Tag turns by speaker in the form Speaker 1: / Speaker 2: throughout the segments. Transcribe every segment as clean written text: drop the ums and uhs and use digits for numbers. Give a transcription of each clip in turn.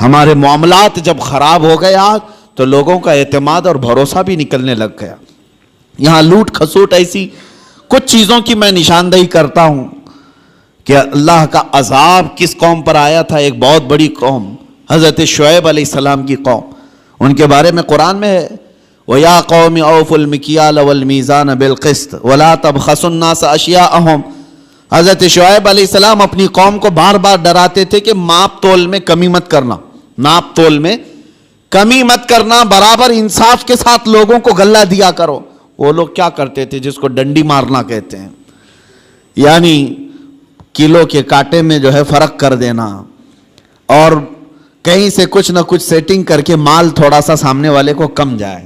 Speaker 1: ہمارے معاملات جب خراب ہو گئے آج تو لوگوں کا اعتماد اور بھروسہ بھی نکلنے لگ گیا. یہاں لوٹ کھسوٹ ایسی کچھ چیزوں کی میں نشاندہی کرتا ہوں کہ اللہ کا عذاب کس قوم پر آیا تھا. ایک بہت بڑی قوم حضرت شعیب علیہ السلام کی قوم, ان کے بارے میں قرآن میں ہے وَيَا قَوْمِ أَوْفُوا الْمِكْيَالَ وَالْمِيزَانَ بِالْقِسْطِ وَلَا تَبْخَسُوا النَّاسَ أَشْيَاءَهُمْ. حضرت شعیب علیہ السلام اپنی قوم کو بار بار ڈراتے تھے کہ ماپ تول میں کمی مت کرنا, ناپ تول میں کمی مت کرنا, برابر انصاف کے ساتھ لوگوں کو غلہ دیا کرو. وہ لوگ کیا کرتے تھے جس کو ڈنڈی مارنا کہتے ہیں, یعنی کلو کے کانٹے میں جو ہے فرق کر دینا اور کہیں سے کچھ نہ کچھ سیٹنگ کر کے مال تھوڑا سا سامنے والے کو کم جائے.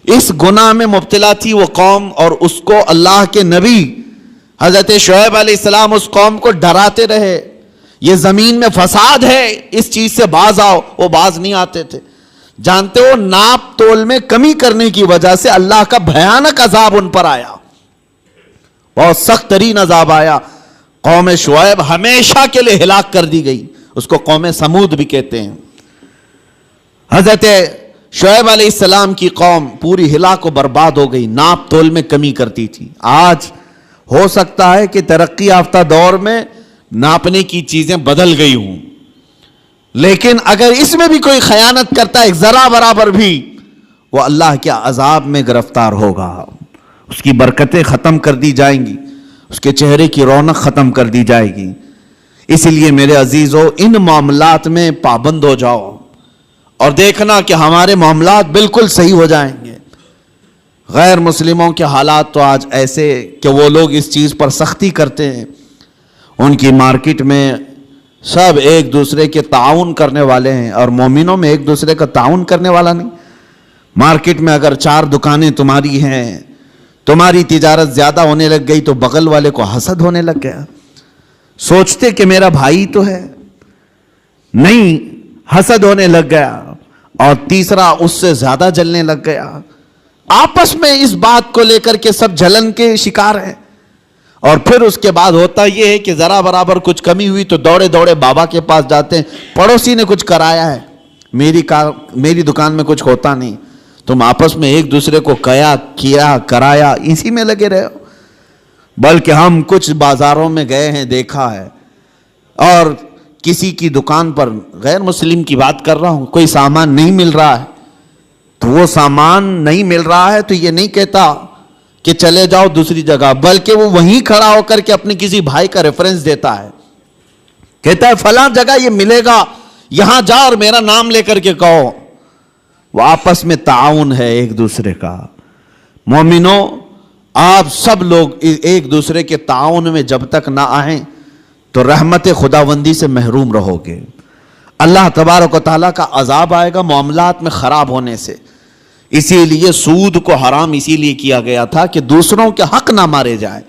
Speaker 1: اس گناہ میں مبتلا تھی وہ قوم, اور اس کو اللہ کے نبی حضرت شعیب علیہ السلام اس قوم کو ڈراتے رہے یہ زمین میں فساد ہے, اس چیز سے باز آؤ. وہ باز نہیں آتے تھے. جانتے ہو ناپ تول میں کمی کرنے کی وجہ سے اللہ کا بھیانک عذاب ان پر آیا, بہت سخت ترین عذاب آیا. قوم شعیب ہمیشہ کے لیے ہلاک کر دی گئی, اس کو قوم سمود بھی کہتے ہیں. حضرت شعیب علیہ السلام کی قوم پوری ہلاک و برباد ہو گئی, ناپ تول میں کمی کرتی تھی. آج ہو سکتا ہے کہ ترقی یافتہ دور میں ناپنے کی چیزیں بدل گئی ہوں, لیکن اگر اس میں بھی کوئی خیانت کرتا ہے ذرا برابر بھی, وہ اللہ کے عذاب میں گرفتار ہوگا. اس کی برکتیں ختم کر دی جائیں گی, اس کے چہرے کی رونق ختم کر دی جائے گی. اسی لیے میرے عزیزو ان معاملات میں پابند ہو جاؤ اور دیکھنا کہ ہمارے معاملات بالکل صحیح ہو جائیں گے. غیر مسلموں کے حالات تو آج ایسے کہ وہ لوگ اس چیز پر سختی کرتے ہیں. ان کی مارکیٹ میں سب ایک دوسرے کے تعاون کرنے والے ہیں, اور مومنوں میں ایک دوسرے کا تعاون کرنے والا نہیں. مارکیٹ میں اگر 4 دکانیں تمہاری ہیں, تمہاری تجارت زیادہ ہونے لگ گئی تو بغل والے کو حسد ہونے لگ گیا. سوچتے کہ میرا بھائی تو ہے, نہیں, حسد ہونے لگ گیا. اور تیسرا اس سے زیادہ جلنے لگ گیا. آپس میں اس بات کو لے کر کے سب جلن کے شکار ہیں. اور پھر اس کے بعد ہوتا یہ ہے کہ ذرا برابر کچھ کمی ہوئی تو دوڑے دوڑے بابا کے پاس جاتے ہیں, پڑوسی نے کچھ کرایا ہے, میری دکان میں کچھ ہوتا نہیں. تم آپس میں ایک دوسرے کو کیا کرایا اسی میں لگے رہے ہو. بلکہ ہم کچھ بازاروں میں گئے ہیں, دیکھا ہے, اور کسی کی دکان پر, غیر مسلم کی بات کر رہا ہوں, کوئی سامان نہیں مل رہا ہے تو وہ سامان نہیں مل رہا ہے تو یہ نہیں کہتا کہ چلے جاؤ دوسری جگہ, بلکہ وہ وہیں کھڑا ہو کر کے اپنے کسی بھائی کا ریفرنس دیتا ہے, کہتا ہے فلاں جگہ یہ ملے گا, یہاں جا اور میرا نام لے کر کے کہو. وہ آپس میں تعاون ہے ایک دوسرے کا. مومنوں, آپ سب لوگ ایک دوسرے کے تعاون میں جب تک نہ آئیں تو رحمت خداوندی سے محروم رہو گے. اللہ تبارک و تعالیٰ کا عذاب آئے گا معاملات میں خراب ہونے سے. اسی لیے سود کو حرام اسی لیے کیا گیا تھا کہ دوسروں کے حق نہ مارے جائے.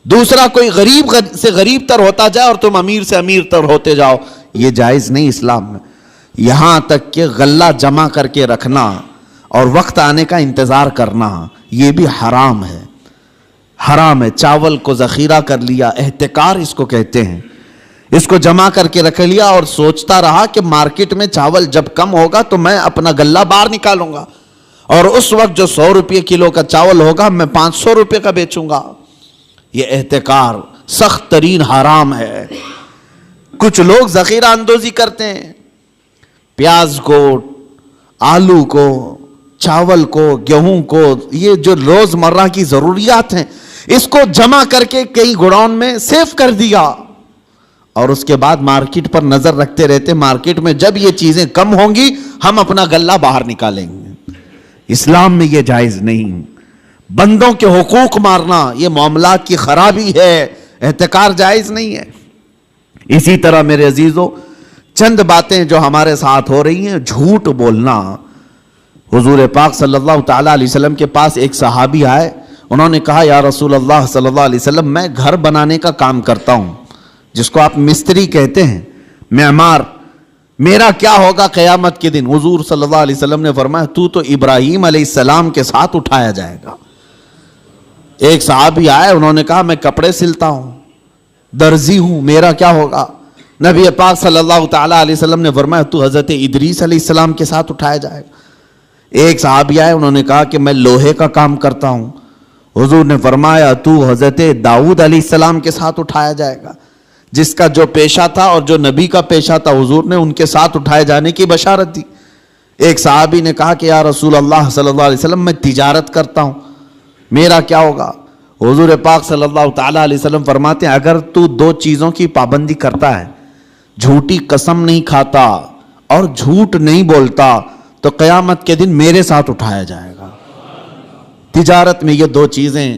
Speaker 1: دوسرا کوئی غریب سے غریب تر ہوتا جائے اور تم امیر سے امیر تر ہوتے جاؤ, یہ جائز نہیں اسلام میں. یہاں تک کہ غلہ جمع کر کے رکھنا اور وقت آنے کا انتظار کرنا, یہ بھی حرام ہے. حرام ہے. چاول کو ذخیرہ کر لیا, احتکار اس کو کہتے ہیں, اس کو جمع کر کے رکھ لیا اور سوچتا رہا کہ مارکیٹ میں چاول جب کم ہوگا تو میں اپنا غلہ باہر نکالوں گا, اور اس وقت جو 100 روپے کلو کا چاول ہوگا میں 500 روپے کا بیچوں گا. یہ احتکار سخت ترین حرام ہے. کچھ لوگ ذخیرہ اندوزی کرتے ہیں, پیاز کو, آلو کو, چاول کو, گیہوں کو, یہ جو روز مرہ کی ضروریات ہیں اس کو جمع کر کے کئی گوڈاؤن میں سیف کر دیا, اور اس کے بعد مارکیٹ پر نظر رکھتے رہتے, مارکیٹ میں جب یہ چیزیں کم ہوں گی ہم اپنا غلہ باہر نکالیں گے. اسلام میں یہ جائز نہیں. بندوں کے حقوق مارنا یہ معاملات کی خرابی ہے, احتکار جائز نہیں ہے. اسی طرح میرے عزیزو, چند باتیں جو ہمارے ساتھ ہو رہی ہیں, جھوٹ بولنا. حضور پاک صلی اللہ تعالیٰ علیہ وسلم کے پاس ایک صحابی آئے, انہوں نے کہا یا رسول اللہ صلی اللہ علیہ وسلم, میں گھر بنانے کا کام کرتا ہوں, جس کو آپ مستری کہتے ہیں, معمار, میرا کیا ہوگا قیامت کے دن؟ حضور صلی اللہ علیہ وسلم نے فرمایا تو ابراہیم علیہ السلام کے ساتھ اٹھایا جائے گا. ایک صحابی آئے, انہوں نے کہا میں کپڑے سلتا ہوں, درزی ہوں, میرا کیا ہوگا؟ نبی پاک صلی اللہ تعالیٰ علیہ وسلم نے فرمایا تو حضرت ادریس علیہ السلام کے ساتھ اٹھایا جائے گا. ایک صحابی آئے, انہوں نے کہا کہ میں لوہے کا کام کرتا ہوں. حضور نے فرمایا تو حضرت داؤد علیہ السلام کے ساتھ اٹھایا جائے گا. جس کا جو پیشہ تھا اور جو نبی کا پیشہ تھا, حضور نے ان کے ساتھ اٹھائے جانے کی بشارت دی. ایک صحابی نے کہا کہ یا رسول اللہ صلی اللہ علیہ وسلم میں تجارت کرتا ہوں, میرا کیا ہوگا؟ حضور پاک صلی اللہ تعالیٰ علیہ وسلم فرماتے ہیں اگر تو دو چیزوں کی پابندی کرتا ہے, جھوٹی قسم نہیں کھاتا اور جھوٹ نہیں بولتا, تو قیامت کے دن میرے ساتھ اٹھایا جائے گا. تجارت میں یہ دو چیزیں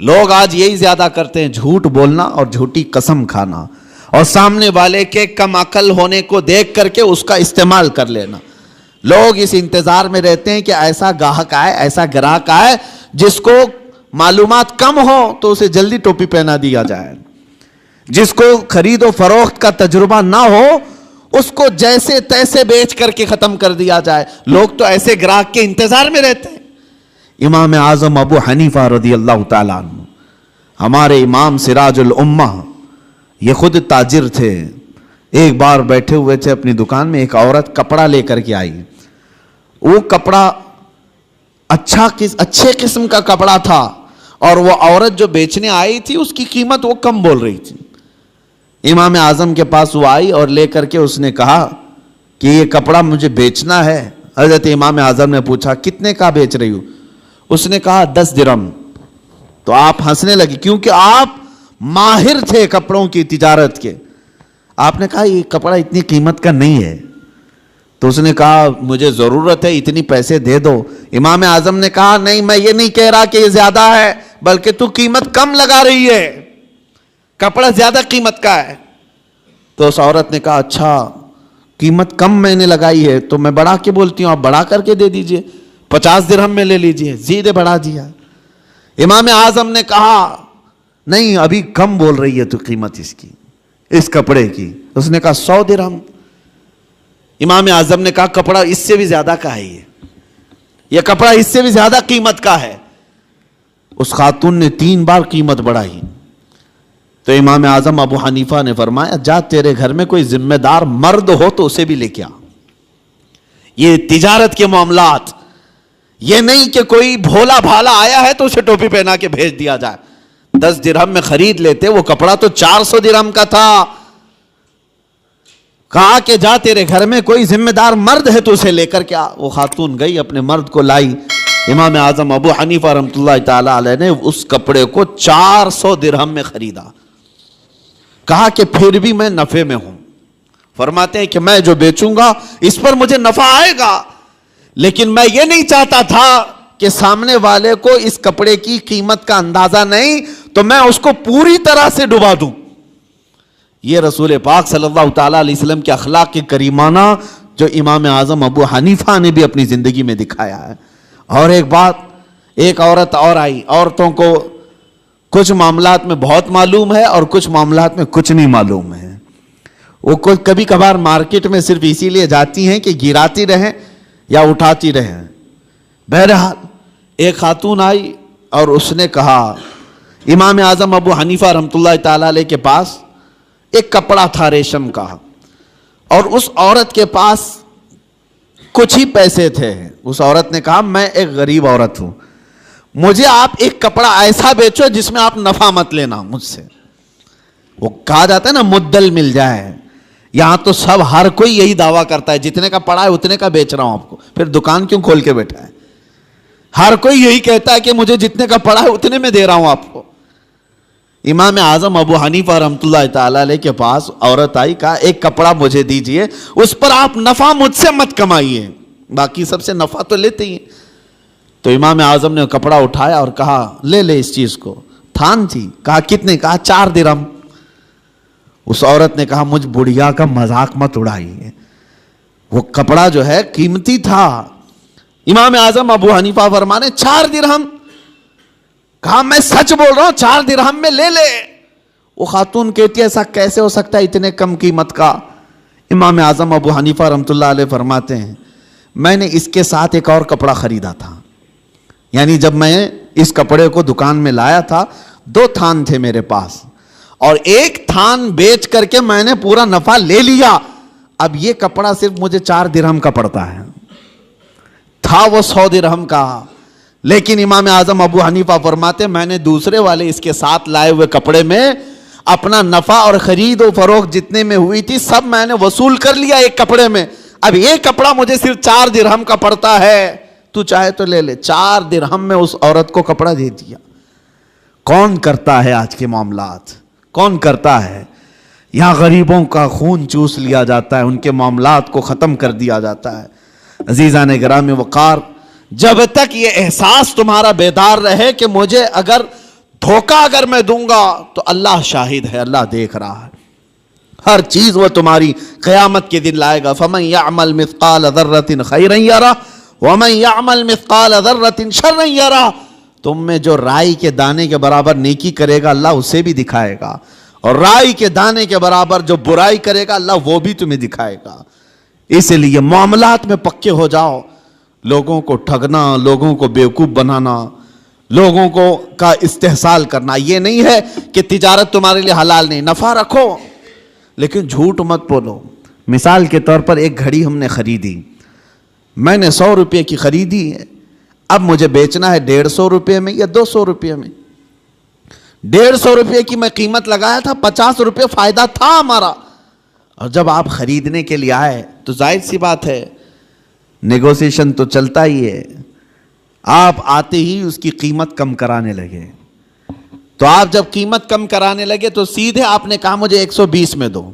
Speaker 1: لوگ آج یہی زیادہ کرتے ہیں, جھوٹ بولنا اور جھوٹی قسم کھانا, اور سامنے والے کے کم عقل ہونے کو دیکھ کر کے اس کا استعمال کر لینا. لوگ اس انتظار میں رہتے ہیں کہ ایسا گاہک آئے, ایسا گراہک آئے جس کو معلومات کم ہو تو اسے جلدی ٹوپی پہنا دیا جائے, جس کو خرید و فروخت کا تجربہ نہ ہو اس کو جیسے تیسے بیچ کر کے ختم کر دیا جائے. لوگ تو ایسے گراہک کے انتظار میں رہتے ہیں. امام اعظم ابو حنیفہ رضی اللہ تعالیٰ عنہ, ہمارے امام سراج الامہ, یہ خود تاجر تھے. ایک بار بیٹھے ہوئے تھے اپنی دکان میں, ایک عورت کپڑا لے کر کے آئی. وہ کپڑا اچھے قسم کا کپڑا تھا, اور وہ عورت جو بیچنے آئی تھی اس کی قیمت وہ کم بول رہی تھی. امام اعظم کے پاس وہ آئی اور لے کر کے اس نے کہا کہ یہ کپڑا مجھے بیچنا ہے. حضرت امام اعظم نے پوچھا کتنے کا بیچ رہی ہو؟ اس نے کہا 10 درہم. تو آپ ہنسنے لگے کیونکہ آپ ماہر تھے کپڑوں کی تجارت کے. آپ نے کہا یہ کپڑا اتنی قیمت کا نہیں ہے. تو اس نے کہا مجھے ضرورت ہے, اتنی پیسے دے دو. امام اعظم نے کہا نہیں, میں یہ نہیں کہہ رہا کہ یہ زیادہ ہے, بلکہ تو قیمت کم لگا رہی ہے, کپڑا زیادہ قیمت کا ہے. تو اس عورت نے کہا اچھا قیمت کم میں نے لگائی ہے تو میں بڑھا کے بولتی ہوں, آپ بڑھا کر کے دے دیجئے, 50 درہم میں لے لیجئے. زیدے بڑھا دیا. امام اعظم نے کہا نہیں ابھی کم بول رہی ہے تو قیمت اس کی, اس کپڑے کی. اس نے کہا 100 درہم. امام اعظم نے کہا کپڑا اس سے بھی زیادہ کا ہے, یہ کپڑا اس سے بھی زیادہ قیمت کا ہے. اس خاتون نے 3 بار قیمت بڑھائی. تو امام اعظم ابو حنیفہ نے فرمایا جا تیرے گھر میں کوئی ذمہ دار مرد ہو تو اسے بھی لے کے آ. یہ تجارت کے معاملات, یہ نہیں کہ کوئی بھولا بھالا آیا ہے تو اسے ٹوپی پہنا کے بھیج دیا جائے. 10 درہم میں خرید لیتے, وہ کپڑا تو 400 درہم کا تھا. کہا کہ جا تیرے گھر میں کوئی ذمہ دار مرد ہے تو اسے لے کر کے آ. وہ خاتون گئی, اپنے مرد کو لائی. امام اعظم ابو حنیفہ رحمۃ اللہ تعالی علیہ نے اس کپڑے کو 400 درہم میں خریدا. کہا کہ پھر بھی میں نفع میں ہوں. فرماتے ہیں کہ میں جو بیچوں گا اس پر مجھے نفع آئے گا, لیکن میں یہ نہیں چاہتا تھا کہ سامنے والے کو اس کپڑے کی قیمت کا اندازہ نہیں تو میں اس کو پوری طرح سے ڈبا دوں. یہ رسول پاک صلی اللہ تعالیٰ علیہ وسلم کے اخلاق کے کریمانہ جو امام اعظم ابو حنیفہ نے بھی اپنی زندگی میں دکھایا ہے. اور ایک بات, ایک عورت اور آئی. عورتوں کو کچھ معاملات میں بہت معلوم ہے اور کچھ معاملات میں کچھ نہیں معلوم ہے. وہ کبھی کبھار مارکیٹ میں صرف اسی لیے جاتی ہیں کہ گراتی رہیں یا اٹھاتی رہیں. بہرحال ایک خاتون آئی اور اس نے کہا امام اعظم ابو حنیفہ رحمۃ اللہ تعالیٰ علیہ کے پاس ایک کپڑا تھا ریشم کا, اور اس عورت کے پاس کچھ ہی پیسے تھے. اس عورت نے کہا میں ایک غریب عورت ہوں, مجھے آپ ایک کپڑا ایسا بیچو جس میں آپ نفع مت لینا مجھ سے. وہ کہا جاتا ہے نا مدل مل جائے. یہاں تو سب ہر کوئی یہی دعویٰ کرتا ہے جتنے کا پڑا ہے اتنے کا بیچ رہا ہوں آپ کو, پھر دکان کیوں کھول کے بیٹھا ہے. ہر کوئی یہی کہتا ہے کہ مجھے جتنے کا پڑا ہے اتنے میں دے رہا ہوں آپ کو. امام اعظم ابو حنیفہ رحمۃ اللہ تعالی علیہ کے پاس عورت آئی, کہا ایک کپڑا مجھے دیجئے, اس پر آپ نفع مجھ سے مت کمائیے, باقی سب سے نفع تو لیتے ہی. تو امام اعظم نے کپڑا اٹھایا اور کہا لے لے اس چیز کو. تھان تھی. کہا کتنے؟ کہا 4 درہم. اس عورت نے کہا مجھ بڑھیا کا مذاق مت اڑائیے, وہ کپڑا جو ہے قیمتی تھا. امام اعظم ابو حنیفہ فرمانے 4 درہم. کہا میں سچ بول رہا ہوں 4 درہم میں لے لے. وہ خاتون کہتی ہے ایسا کیسے ہو سکتا ہے اتنے کم قیمت کا. امام اعظم ابو حنیفہ رحمۃ اللہ علیہ فرماتے ہیں میں نے اس کے ساتھ ایک اور کپڑا خریدا تھا. یعنی جب میں اس کپڑے کو دکان میں لایا تھا 2 تھان تھے میرے پاس, اور ایک تھان بیچ کر کے میں نے پورا نفع لے لیا. اب یہ کپڑا صرف مجھے 4 درہم کا پڑتا ہے. تھا وہ 100 درہم کا. لیکن امام اعظم ابو حنیفہ فرماتے میں نے دوسرے والے اس کے ساتھ لائے ہوئے کپڑے میں اپنا نفع اور خرید و فروخت جتنے میں ہوئی تھی سب میں نے وصول کر لیا ایک کپڑے میں. اب ایک کپڑا مجھے صرف 4 درہم کا پڑتا ہے, تو چاہے تو لے لے. 4 درہم میں اس عورت کو کپڑا دے دیا. کون کرتا ہے آج کے معاملات؟ کون کرتا ہے؟ یہاں غریبوں کا خون چوس لیا جاتا ہے, ان کے معاملات کو ختم کر دیا جاتا ہے. عزیزان گرامی وقار, جب تک یہ احساس تمہارا بیدار رہے کہ مجھے اگر دھوکہ اگر میں دوں گا تو اللہ شاہد ہے, اللہ دیکھ رہا ہے, ہر چیز وہ تمہاری قیامت کے دن لائے گا. فَمَن يَعْمَلْ مِثْقَالَ ذَرَّةٍ خَيْرًا يَرَهُ وَمَن يَعْمَلْ مِثْقَالَ ذَرَّةٍ شَرًّا يَرَهُ. تم میں جو رائی کے دانے کے برابر نیکی کرے گا اللہ اسے بھی دکھائے گا, اور رائی کے دانے کے برابر جو برائی کرے گا اللہ وہ بھی تمہیں دکھائے گا. اس لیے معاملات میں پکے ہو جاؤ. لوگوں کو ٹھگنا, لوگوں کو بیوقوف بنانا, لوگوں کو کا استحصال کرنا, یہ نہیں ہے کہ تجارت تمہارے لیے حلال نہیں, نفع رکھو لیکن جھوٹ مت بولو. مثال کے طور پر ایک گھڑی ہم نے خریدی, میں نے 100 روپے کی خریدی ہے, اب مجھے بیچنا ہے 150 روپے میں یا 200 روپے میں. 150 روپے کی میں قیمت لگایا تھا, 50 روپے فائدہ تھا ہمارا. اور جب آپ خریدنے کے لیے آئے تو ظاہر سی بات ہے نیگوسیشن تو چلتا ہی ہے. آپ آتے ہی اس کی قیمت کم کرانے لگے. تو آپ جب قیمت کم کرانے لگے تو سیدھے آپ نے کہا مجھے 120 میں دو,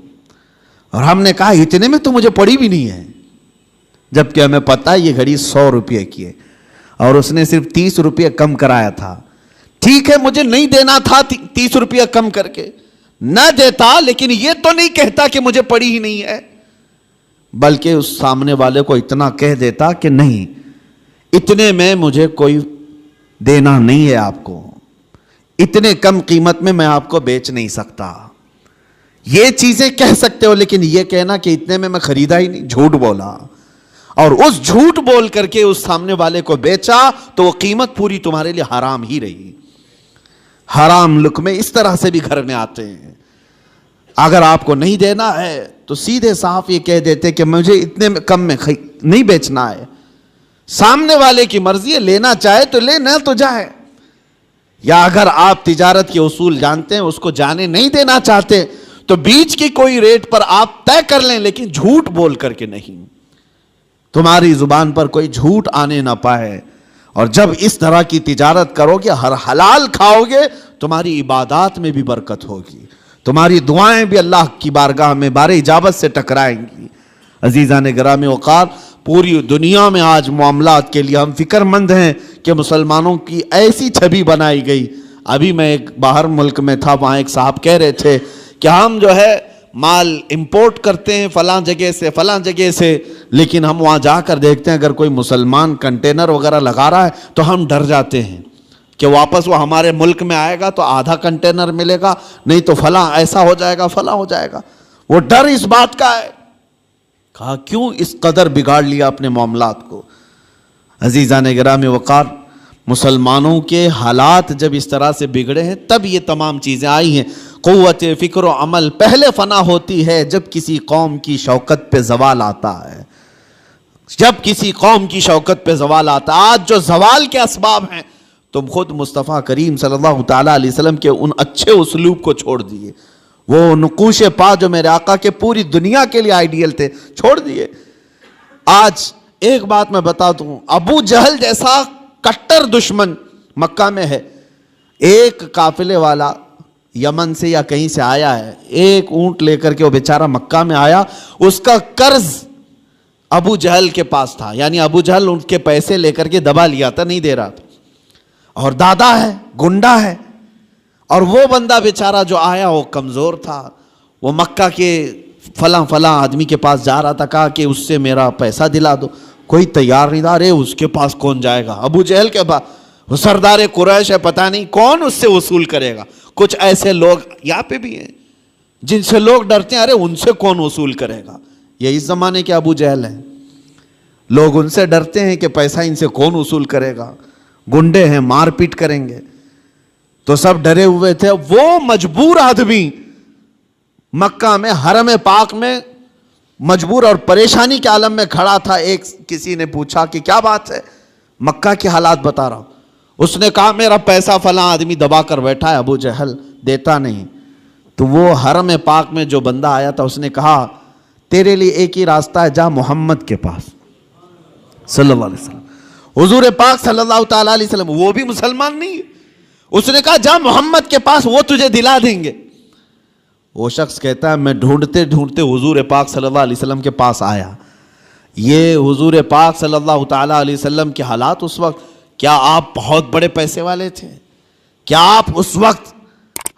Speaker 1: اور ہم نے کہا اتنے میں تو مجھے پڑی بھی نہیں ہے, جبکہ ہمیں پتہ ہے یہ گھڑی 100 روپے کی ہے اور اس نے صرف 30 روپے کم کرایا تھا. ٹھیک ہے مجھے نہیں دینا تھا 30 روپے کم کر کے, نہ دیتا, لیکن یہ تو نہیں کہتا کہ مجھے پڑی ہی نہیں ہے, بلکہ اس سامنے والے کو اتنا کہہ دیتا کہ نہیں اتنے میں مجھے کوئی دینا نہیں ہے آپ کو, اتنے کم قیمت میں آپ کو بیچ نہیں سکتا. یہ چیزیں کہہ سکتے ہو, لیکن یہ کہنا کہ اتنے میں خریدا ہی نہیں, جھوٹ بولا. اور اس جھوٹ بول کر کے اس سامنے والے کو بیچا تو وہ قیمت پوری تمہارے لیے حرام ہی رہی. حرام لقمے اس طرح سے بھی گھر میں آتے ہیں. اگر آپ کو نہیں دینا ہے تو سیدھے صاف یہ کہہ دیتے کہ مجھے اتنے کم میں نہیں بیچنا ہے. سامنے والے کی مرضی ہے, لینا چاہے تو لے, نہ تو جائے. یا اگر آپ تجارت کے اصول جانتے ہیں, اس کو جانے نہیں دینا چاہتے, تو بیچ کی کوئی ریٹ پر آپ طے کر لیں, لیکن جھوٹ بول کر کے نہیں. تمہاری زبان پر کوئی جھوٹ آنے نہ پائے. اور جب اس طرح کی تجارت کرو گے, ہر حلال کھاؤ گے, تمہاری عبادات میں بھی برکت ہوگی, تمہاری دعائیں بھی اللہ کی بارگاہ میں بار اجابت سے ٹکرائیں گی. عزیزان گرامی وقار, پوری دنیا میں آج معاملات کے لیے ہم فکر مند ہیں کہ مسلمانوں کی ایسی چھبی بنائی گئی. ابھی میں ایک باہر ملک میں تھا, وہاں ایک صاحب کہہ رہے تھے کہ ہم جو ہے مال امپورٹ کرتے ہیں فلاں جگہ سے, لیکن ہم وہاں جا کر دیکھتے ہیں اگر کوئی مسلمان کنٹینر وغیرہ لگا رہا ہے تو ہم ڈر جاتے ہیں کہ واپس وہ ہمارے ملک میں آئے گا تو آدھا کنٹینر ملے گا, نہیں تو فلاں ایسا ہو جائے گا, فلاں ہو جائے گا. وہ ڈر اس بات کا ہے. کہا کیوں اس قدر بگاڑ لیا اپنے معاملات کو. عزیزان گرامی وقار, مسلمانوں کے حالات جب اس طرح سے بگڑے ہیں تب یہ تمام چیزیں آئی ہیں. قوت فکر و عمل پہلے فنا ہوتی ہے جب کسی قوم کی شوکت پہ زوال آتا ہے, جب کسی قوم کی شوکت پہ زوال آتا ہے. آج جو زوال کے اسباب ہیں, تم خود مصطفیٰ کریم صلی اللہ تعالیٰ علیہ وسلم کے ان اچھے اسلوب کو چھوڑ دیے, وہ نقوش پا جو میرے آقا کے پوری دنیا کے لیے آئیڈیل تھے, چھوڑ دیے. آج ایک بات میں بتا دوں, ابو جہل جیسا کٹر دشمن مکہ میں ہے. ایک قافلے والا یمن سے یا کہیں سے آیا ہے, ایک اونٹ لے کر کے وہ بیچارہ مکہ میں آیا, اس کا قرض ابو جہل کے پاس تھا, یعنی ابو جہل ان کے پیسے لے کر کے دبا لیا تھا, نہیں دے رہا تھا, اور دادا ہے, گنڈا ہے. اور وہ بندہ بیچارہ جو آیا وہ کمزور تھا, وہ مکہ کے فلاں آدمی کے پاس جا رہا تھا, کہا کہ اس سے میرا پیسہ دلا دو. کوئی تیار نہیں تھا. ارے اس کے پاس کون جائے گا, ابو جہل کے پاس, وہ سردار قریش ہے, پتہ نہیں کون اس سے وصول کرے گا. کچھ ایسے لوگ یہاں پہ بھی ہیں جن سے لوگ ڈرتے ہیں, ارے ان سے کون وصول کرے گا. یہ اس زمانے کے ابو جہل ہیں. لوگ ان سے ڈرتے ہیں کہ پیسہ ان سے کون وصول کرے گا, گنڈے ہیں, مار پیٹ کریں گے. تو سب ڈرے ہوئے تھے. وہ مجبور آدمی مکہ میں حرم پاک میں مجبور اور پریشانی کے عالم میں کھڑا تھا. کسی نے پوچھا کہ کیا بات ہے؟ مکہ کے حالات بتا رہا ہوں. اس نے کہا میرا پیسہ فلاں آدمی دبا کر بیٹھا ہے, ابو جہل دیتا نہیں. تو وہ حرم پاک میں جو بندہ آیا تھا اس نے کہا تیرے لیے ایک ہی راستہ ہے, جا محمد کے پاس صلی اللہ علیہ وسلم. حضور پاک صلی اللہ تعالیٰ علیہ وسلم, وہ بھی مسلمان نہیں. اس نے کہا جا محمد کے پاس, وہ تجھے دلا دیں گے. وہ شخص کہتا ہے میں ڈھونڈتے ڈھونڈتے حضور پاک صلی اللہ علیہ وسلم کے پاس آیا. یہ حضور پاک صلی اللہ تعالیٰ علیہ وسلم کے حالات اس وقت, کیا آپ بہت بڑے پیسے والے تھے؟ کیا آپ اس وقت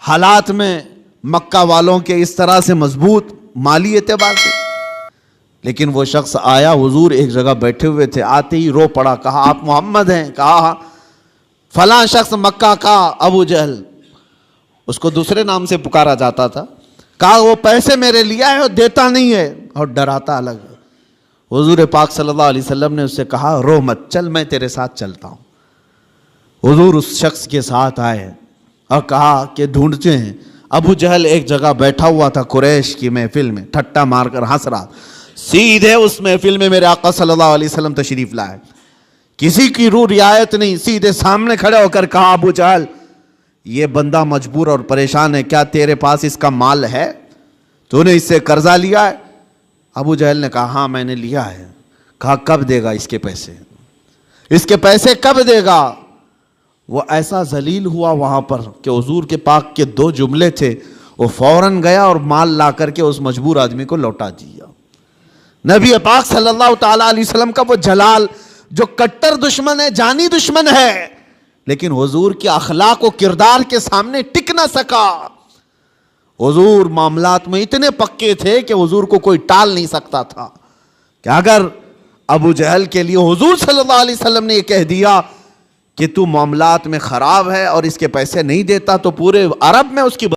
Speaker 1: حالات میں مکہ والوں کے اس طرح سے مضبوط مالی اعتبار سے؟ لیکن وہ شخص آیا, حضور ایک جگہ بیٹھے ہوئے تھے, آتے ہی رو پڑا, کہا آپ محمد ہیں؟ کہا فلاں شخص مکہ کا ابو جہل, اس کو دوسرے نام سے پکارا جاتا تھا. کہا وہ پیسے میرے لیا ہے اور دیتا نہیں ہے اور ڈراتا الگ ہے. حضور پاک صلی اللہ علیہ وسلم نے اس سے کہا رو مت, چل میں تیرے ساتھ چلتا ہوں. حضور اس شخص کے ساتھ آئے اور کہا کہ ڈھونڈتے ہیں. ابو جہل ایک جگہ بیٹھا ہوا تھا قریش کی محفل میں, ٹھٹا مار کر ہنس رہا. سیدھے اس محفل میں میرے آقا صلی اللہ علیہ وسلم تشریف لائے, کسی کی روح رعایت نہیں, سیدھے سامنے کھڑے ہو کر کہا ابو جہل یہ بندہ مجبور اور پریشان ہے, کیا تیرے پاس اس کا مال ہے؟ تو نے اس سے قرضہ لیا ہے؟ ابو جہل نے کہا ہاں میں نے لیا ہے. کہا کب دے گا اس کے پیسے؟ اس کے پیسے کب دے گا؟ وہ ایسا ذلیل ہوا وہاں پر کہ حضور کے پاک کے 2 جملے تھے, وہ فوراً گیا اور مال لا کر کے اس مجبور آدمی کو لوٹا دیا. نبی پاک صلی اللہ تعالیٰ علیہ وسلم کا وہ جلال جو کٹر دشمن ہے, جانی دشمن ہے, لیکن حضور کے اخلاق و کردار کے سامنے ٹک نہ سکا. حضور معاملات میں اتنے پکے تھے کہ حضور کو کوئی ٹال نہیں سکتا تھا. کہ اگر ابو جہل کے لیے حضور صلی اللہ علیہ وسلم نے یہ کہہ دیا کہ تو معاملات میں خراب ہے اور اس کے پیسے نہیں دیتا, تو پورے عرب میں اس کی